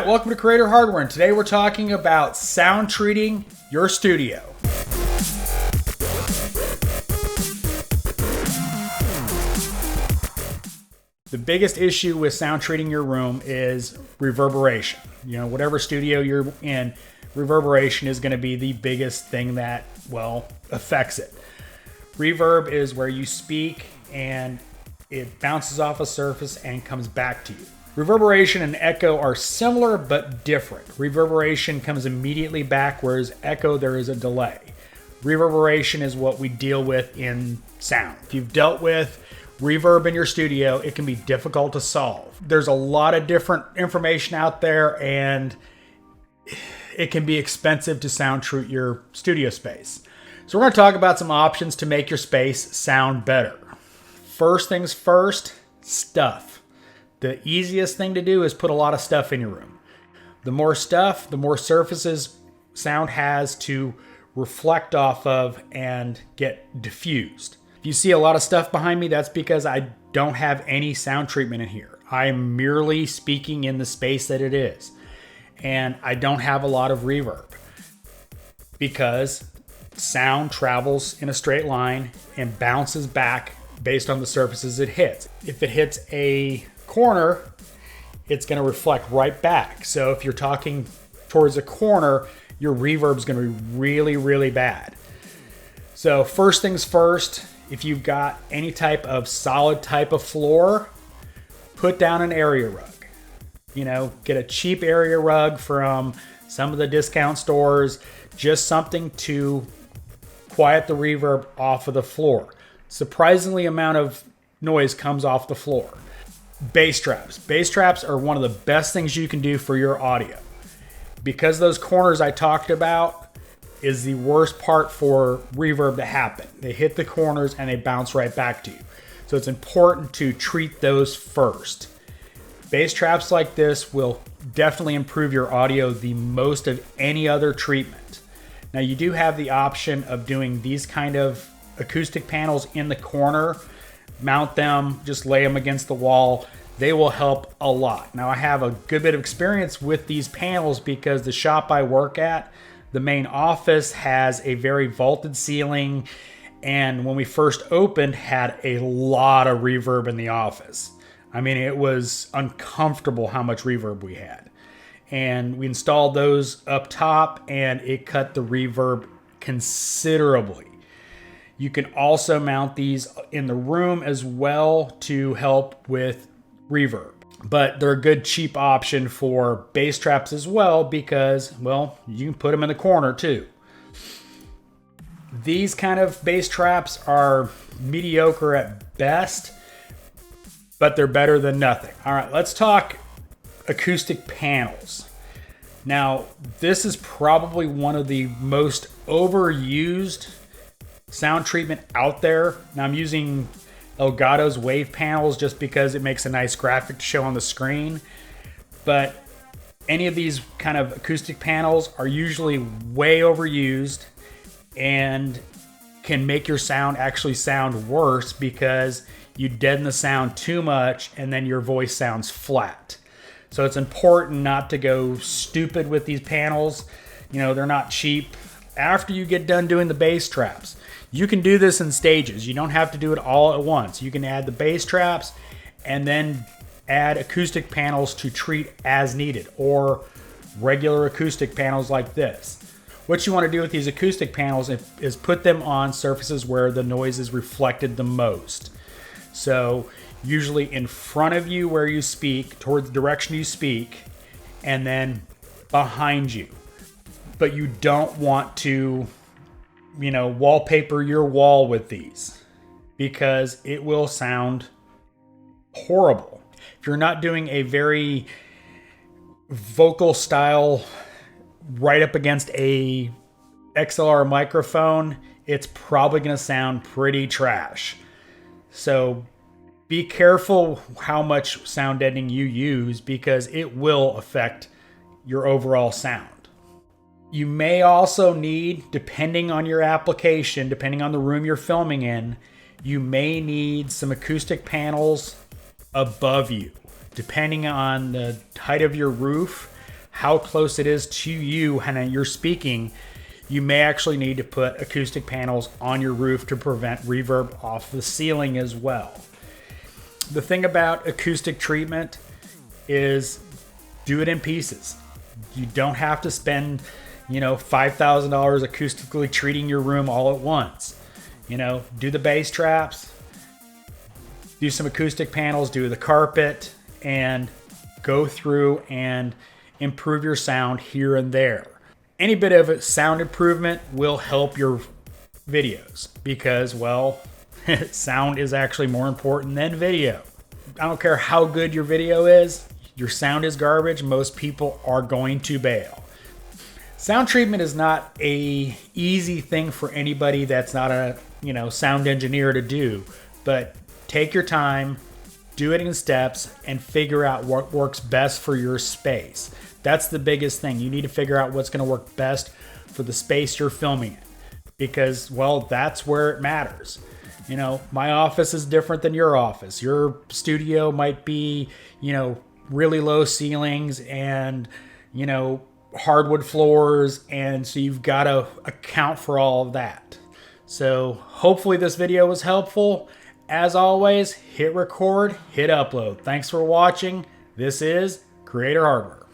right, welcome to Creator Hardware, and today we're talking about sound treating your studio. The biggest issue with sound treating your room is reverberation. You know, whatever studio you're in, reverberation is going to be the biggest thing that, well, affects it. Reverb is where you speak and it bounces off a surface and comes back to you. Reverberation and echo are similar but different. Reverberation comes immediately back, whereas echo, there is a delay. Reverberation is what we deal with in sound. If you've dealt with reverb in your studio, it can be difficult to solve. There's a lot of different information out there, and it can be expensive to sound treat your studio space. So we're going to talk about some options to make your space sound better. First things first, stuff. The easiest thing to do is put a lot of stuff in your room. The more stuff, the more surfaces sound has to reflect off of and get diffused. If you see a lot of stuff behind me, that's because I don't have any sound treatment in here. I'm merely speaking in the space that it is. And I don't have a lot of reverb because sound travels in a straight line and bounces back based on the surfaces it hits. If it hits a corner, it's going to reflect right back. So if you're talking towards a corner, your reverb is going to be really, really bad. So first things first, if you've got any type of solid type of floor, put down an area rug. You know, get a cheap area rug from some of the discount stores, just something to quiet the reverb off of the floor. Surprisingly amount of noise comes off the floor. Bass traps. Bass traps are one of the best things you can do for your audio. Because those corners I talked about is the worst part for reverb to happen. They hit the corners and they bounce right back to you. So it's important to treat those first. Bass traps like this will definitely improve your audio the most of any other treatment. Now you do have the option of doing these kind of acoustic panels in the corner. Mount them, just lay them against the wall. They will help a lot. Now I have a good bit of experience with these panels because the shop I work at, the main office, has a very vaulted ceiling, and when we first opened had a lot of reverb in the office. I mean, it was uncomfortable how much reverb we had. And we installed those up top and it cut the reverb considerably. You can also mount these in the room as well to help with reverb. But they're a good cheap option for bass traps as well because, well, you can put them in the corner too. These kind of bass traps are mediocre at best, but they're better than nothing. All right, let's talk acoustic panels. Now, this is probably one of the most overused sound treatment out there. Now I'm using Elgato's wave panels just because it makes a nice graphic to show on the screen. But any of these kind of acoustic panels are usually way overused and can make your sound actually sound worse because you deaden the sound too much and then your voice sounds flat. So it's important not to go stupid with these panels. You know, they're not cheap. After you get done doing the bass traps, you can do this in stages. You don't have to do it all at once. You can add the bass traps and then add acoustic panels to treat as needed, or regular acoustic panels like this. What you want to do with these acoustic panels is put them on surfaces where the noise is reflected the most. So usually in front of you where you speak, towards the direction you speak, and then behind you. But you don't want to, you know, wallpaper your wall with these because it will sound horrible. If you're not doing a very vocal style right up against a XLR microphone, it's probably going to sound pretty trash. So be careful how much sound deadening you use because it will affect your overall sound. You may also need, depending on your application, depending on the room you're filming in, you may need some acoustic panels above you. Depending on the height of your roof, how close it is to you and you're speaking, you may actually need to put acoustic panels on your roof to prevent reverb off the ceiling as well. The thing about acoustic treatment is do it in pieces. You don't have to spend, $5,000 acoustically treating your room all at once. Do the bass traps, do some acoustic panels, do the carpet, and go through and improve your sound here and there. Any bit of sound improvement will help your videos because, well, sound is actually more important than video. I don't care how good your video is, your sound is garbage, most people are going to bail. Sound treatment is not a easy thing for anybody that's not a, sound engineer to do, but take your time, do it in steps, and figure out what works best for your space. That's the biggest thing. You need to figure out what's going to work best for the space you're filming in because, well, that's where it matters. My office is different than your office. Your studio might be, really low ceilings and, hardwood floors. And so you've got to account for all of that. So hopefully this video was helpful. As always, hit record, hit upload. Thanks for watching. This is Creator Hardware.